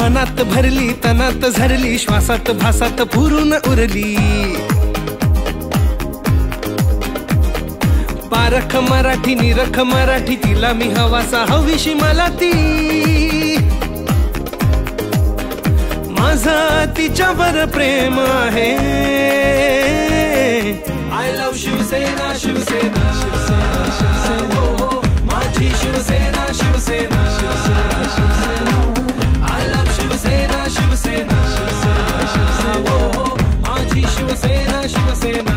मनात भरली तनात झरली श्वासात भासात पुरून उरली पारख मराठी निरख मराठी तिला मी हवासा हवीशी मला ती माझा तिच्यावर प्रेम आहे आय लव्ह शिवसेना शिवसेना माझी शिवसेना शिवसेना आय लव्ह शिवसेना शिवसेना माझी शिवसेना शिवसेना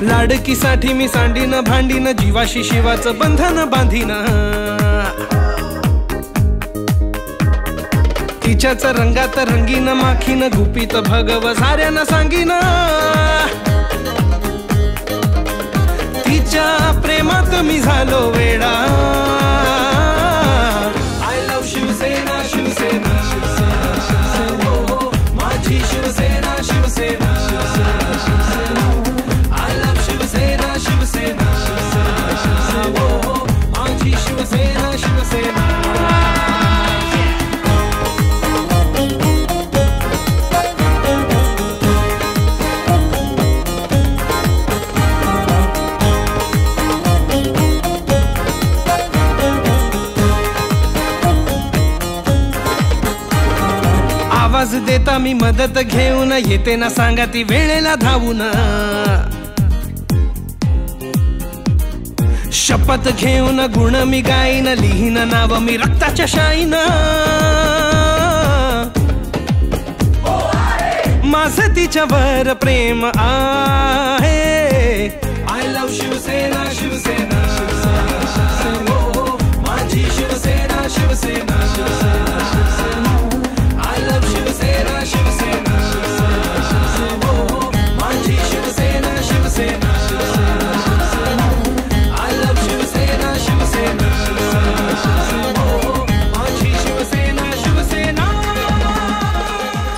लाडकीसाठी मी सांडीन भांडीन जीवाशी शिवाचं बंधन बांधीन तिच्याच रंगात रंगीन माखीन गुपित भगव साऱ्यांना सांगीन तिच्या प्रेमात मी झालो वेडा आय लव्ह शिवसेना शिवसेना माझी शिवसेना शिवसेना आय लव्ह शिवसेना शिवसेना माझी शिवसेना शिवसेना आवाज देता मी मदत घेऊन येते ना सांगा ती वेळेला धावून शपथ घेऊन गुण मी गाईन लिहीन नाव मी रक्ताच्या शाईन माझं तिच्यावर प्रेम आहे आय लव्ह शिवसेना शिवसेना माझी शिवसेना शिवसेना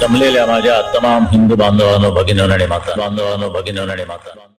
जमलेल्या माझ्या तमाम हिंदू बांधवांनो भगिनींनो आणि माता